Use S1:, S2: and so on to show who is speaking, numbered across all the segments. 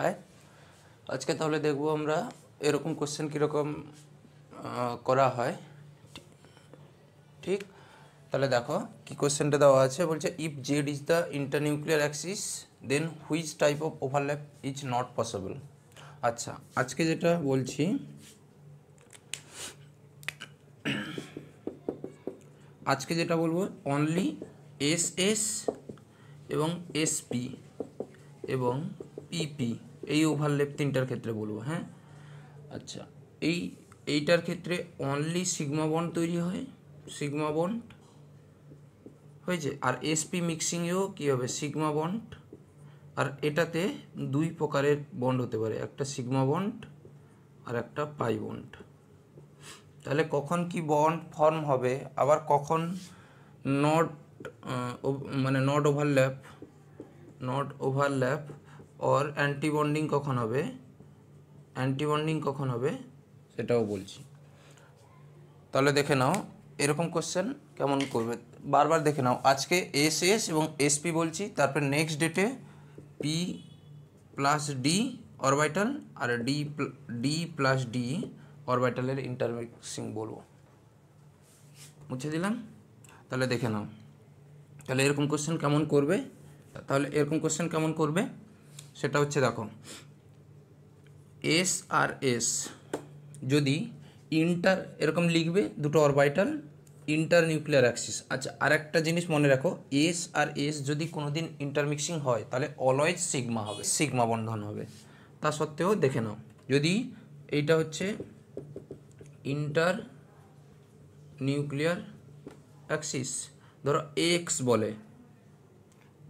S1: High, আজকে তাহলে দেখব আমরা এরকম কোশ্চেন কীরকম করা হয়। ঠিক, তাহলে দেখো কি কোশ্চেনটা দেওয়া আছে। বলছে if z is the internuclear axis then which type of overlap is not possible. আচ্ছা, আজকে যেটা বলছি, আজকে যেটা বলবো অনলি এস এস এবং এসপি এবং পিপি এই ওভারল্যাপ তিনটার ক্ষেত্রে বলবো। হ্যাঁ, আচ্ছা, এইটার ক্ষেত্রে অনলি সিগমা বন্ড তৈরি হয়, সিগমা বন্ড হয়েছে। আর এসপি মিক্সিংয়েও কী হবে, সিগমা বন্ড। আর এটাতে দুই প্রকারের বন্ড হতে পারে, একটা সিগমা বন্ড আর একটা পাই বন্ড। তাহলে কখন কি বন্ড ফর্ম হবে, আবার কখন not not overlap or antibonding কখন হবে, সেটাও বলছি। তাহলে দেখে নাও এরকম কোশ্চেন কেমন করবে, বারবার দেখে নাও। আজকে এস এস এবং এসপি বলছি, তারপর নেক্সট ডেটে পি প্লাস ডি অরবিটাল আর ডি প্লাস ডি অরবিটালের ইন্টারমিক্সিং বলবো। মুছে দিলাম। তাহলে দেখে নাও তাহলে এরকম কোশ্চেন কেমন করবে। সেটা হচ্ছে, দেখো, এস আর এস যদি এরকম লিখবে, দুটো অরবিটাল ইন্টার নিউক্লিয়ার অ্যাক্সিস। আচ্ছা, আর একটা জিনিস মনে রাখো, এস আর এস যদি কোনোদিন ইন্টারমিক্সিং হয় তাহলে অলওয়েজ সিগমা হবে, সিগমা বন্ধন হবে। তা সত্ত্বেও দেখে নাও, যদি এইটা হচ্ছে ইন্টার নিউক্লিয়ার অ্যাক্সিস, ধরো এক্স বলে,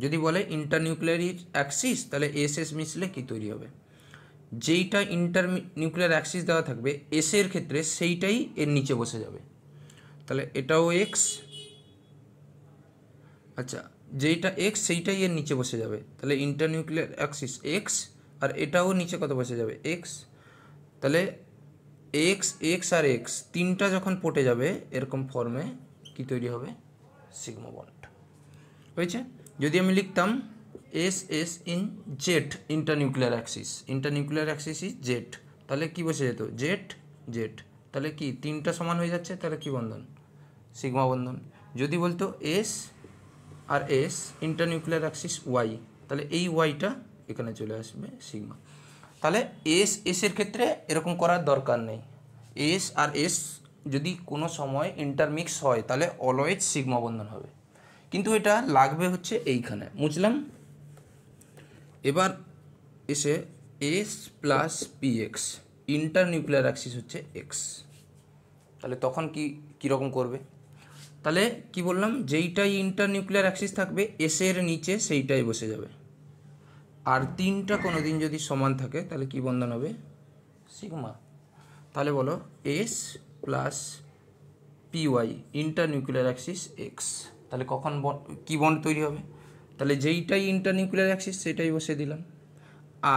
S1: যদি বলে ইন্টার নিউক্লিয়ার অ্যাক্সিস, তাহলে এস এস মিশলে কী তৈরি হবে, যেইটা ইন্টার নিউক্লিয়ার অ্যাক্সিস দেওয়া থাকবে এসের ক্ষেত্রে সেইটাই এর নিচে বসে যাবে। তাহলে এটাও এক্স, আচ্ছা, যেইটা এক্স সেইটাই এর নিচে বসে যাবে। তাহলে ইন্টার নিউক্লিয়ার অ্যাক্সিস এক্স, আর এটাও নিচে কত বসে যাবে, এক্স। তাহলে এক্স আর এক্স তিনটা যখন পটে যাবে এরকম ফর্মে কি তৈরি হবে, সিগমা বন্ড হয়েছে। যদি আমি লিখতাম s s in z internuclear axis is z, তাহলে কি বসে যেত, জেড। তাহলে কি তিনটা সমান হয়ে যাচ্ছে, তাহলে কি বন্ধন, সিগমা বন্ধন। যদি বলতো এস আর এস ইন্টারনিউক্লিয়ার অ্যাক্সিস ওয়াই, তাহলে এই ওয়াইটা এখানে চলে আসবে, সিগমা। তাহলে এসের ক্ষেত্রে এরকম করার দরকার নেই। এস আর এস যদি কোনো সময় ইন্টারমিক্স হয় তাহলে অলওয়েজ সিগমা বন্ধন হবে, কিন্তু এটা লাগবে হচ্ছে এইখানে, বুঝলাম। এবার এসে S plus P x, inter nuclear Axis হচ্ছে এক্স, তাহলে তখন কীরকম করবে। তাহলে কি বললাম, যেইটাই ইন্টার নিউক্লিয়ার অ্যাক্সিস থাকবে এসের নিচে সেইটাই বসে যাবে। আর তিনটা কোনো দিন যদি সমান থাকে তাহলে কি বন্ধন হবে, সিগমা। তাহলে বলো S plus P Y inter nuclear axis X, তাহলে কখন কি বন্ড তৈরি হবে, তাহলে যেইটাই ইন্টার নিউক্লিয়ার অ্যাক্সিস সেটাই বসে দিলাম।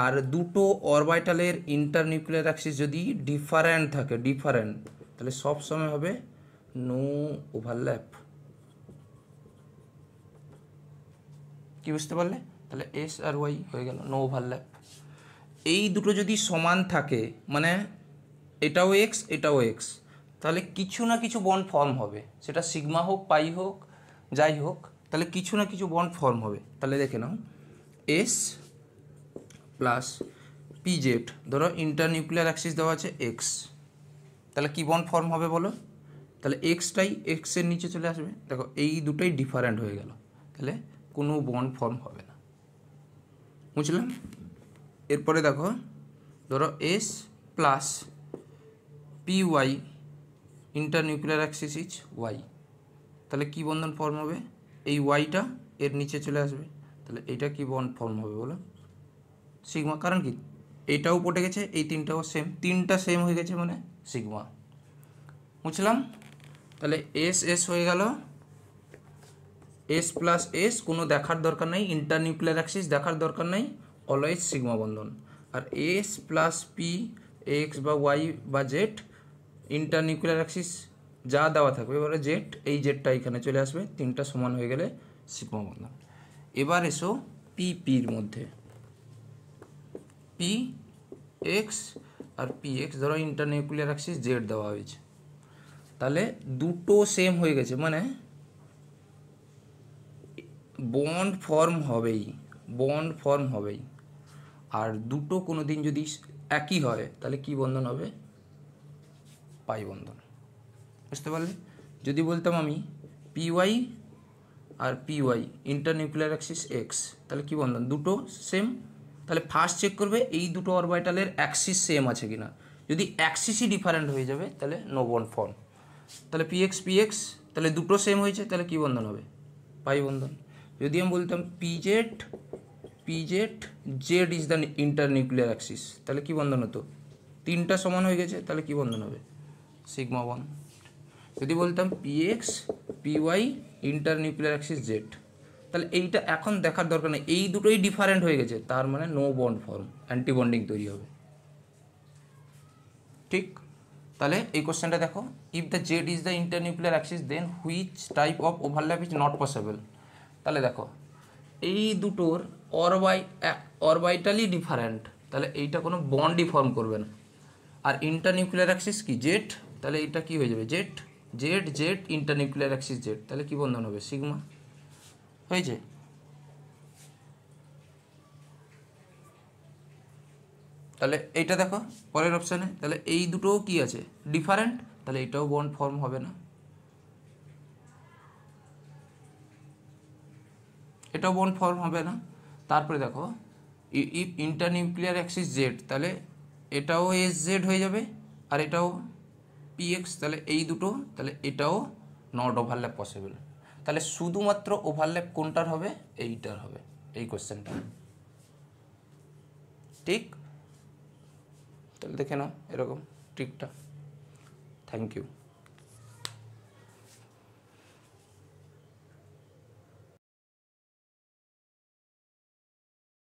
S1: আর দুটো অরবিটালের ইন্টার নিউক্লিয়ার অ্যাক্সিস যদি ডিফারেন্ট থাকে, তাহলে সব সময় হবে নো ওভারল্যাপ। কি বুঝতে পারলে, তাহলে এস আর ওয়াই হয়ে গেল নো ওভারল্যাপ। এই দুটো যদি সমান থাকে, মানে এটাও এক্স এটাও এক্স, তাহলে কিছু না কিছু বন্ড ফর্ম হবে, সেটা সিগমা হোক পাই হোক যাই হোক, তাহলে কিছু না কিছু বন্ড ফর্ম হবে। তাহলে দেখে নাও এস প্লাস পি জেড, ধরো ইন্টার নিউক্লিয়ার অ্যাক্সিস দেওয়া আছে এক্স, তাহলে কি বন্ড ফর্ম হবে বলো, তাহলে এক্সটাই এক্সের নিচে চলে আসবে। দেখো এই দুটোই ডিফারেন্ট হয়ে গেল, তাহলে কোনো বন্ড ফর্ম হবে না, বুঝলাম। এরপরে দেখো, ধরো S plus P Y inter nuclear axis is Y, তাহলে কি বন্ধন ফর্ম হবে, এই ওয়াইটা এর নিচে চলে আসবে, তাহলে এইটা কি বন্ড ফর্ম হবে বলো, সিগমা। কারণ কি এইটাও পটে গেছে, এই তিনটা সেম হয়ে গেছে, মানে সিগমা, বুঝলাম। তাহলে এস এস হয়ে গেল, এস প্লাস এস কোনো দেখার দরকার নেই, ইন্টার নিউক্লিয়ার অ্যাক্সিস দেখার দরকার নেই, অলওয়েজ সিগমা বন্ধন। আর এস প্লাস পি এক্স বা ওয়াই বা জেড ইন্টার নিউক্লিয়ার অ্যাক্সিস যা দেওয়া থাকবে, এবারে জেড, এই জেডটা এখানে চলে আসবে, তিনটা সমান হয়ে গেলে সিগমা বন্ধন। এবার এসো পিপির মধ্যে, পি এক্স আর পি এক্স, ধরো ইন্টারনিউক্লিয়ার অ্যাক্সিস জেড দেওয়া হয়েছে, তাহলে দুটো সেম হয়ে গেছে, মানে বন্ড ফর্ম হবেই। আর দুটো কোনো দিন যদি একই হয় তাহলে কি বন্ধন হবে? পাই বন্ধন। বুঝতে পারলে? যদি বলতাম আমি পিওয়াই আর পিওয়াই ইন্টারনিউক্লিয়ার অ্যাক্সিস এক্স, তাহলে কি বন্ধন? দুটো সেম। তাহলে ফার্স্ট চেক করবে এই দুটো অরবিটালের অ্যাক্সিস সেম আছে কিনা। যদি অ্যাক্সিসই ডিফারেন্ট হয়ে যাবে তাহলে নো বন্ড ফর্ম। তাহলে পিএক্স তাহলে দুটো সেম হয়েছে, তাহলে কি বন্ধন হবে? পাই বন্ধন। যদি আমি বলতাম pz z is the internuclear axis, তাহলে কি বন্ধন হতো? তিনটা সমান হয়ে গেছে, তাহলে কি বন্ধন হবে? Sigma bond. যদি বলতাম পিএক্স পিওয়াই ইন্টারনিউক্লিয়ার অ্যাক্সিস জেড, তাহলে এইটা এখন দেখার দরকার নেই, এই দুটোই ডিফারেন্ট হয়ে গেছে, তার মানে নো বন্ড ফর্ম, অ্যান্টিবন্ডিং তৈরি হবে। ঠিক? তাহলে এই কোশ্চেনটা দেখো, if the z is the internuclear axis then which type of overlap is not possible. তাহলে দেখো এই দুটোর অরবাইটালি ডিফারেন্ট, তাহলে এইটা কোনো বন্ডই ফর্ম করবে না। আর ইন্টারনিউক্লিয়ার অ্যাক্সিস কি? জেড, তাহলে এইটা কি হয়ে যাবে? জেড ইন্টারনিউক্লিয়ার অ্যাক্সিস জেড, তাহলে কি বন্ধন হবে? সিগমা। হয়েছে? তাহলে এইটা দেখো পরের অপশানে, তাহলে এই দুটোও কি আছে? ডিফারেন্ট, তাহলে এটাও বন্ড ফর্ম হবে না, এটাও বন্ড ফর্ম হবে না। তারপরে দেখো ইফ ইন্টারনিউক্লিয়ার অ্যাক্সিস জেড, তাহলে এটাও এস জেড হয়ে যাবে আর এটাও পিএক্স, তাহলে এই দুটো, তাহলে এটাও নট ওভারল্যাপ পসিবল। তাহলে শুধুমাত্র ওভারল্যাপ কোনটার হবে? এইটার হবে, এই কোশ্চেনটা। ঠিক? তাহলে দেখে নাও এরকম ট্রিকটা। Thank you.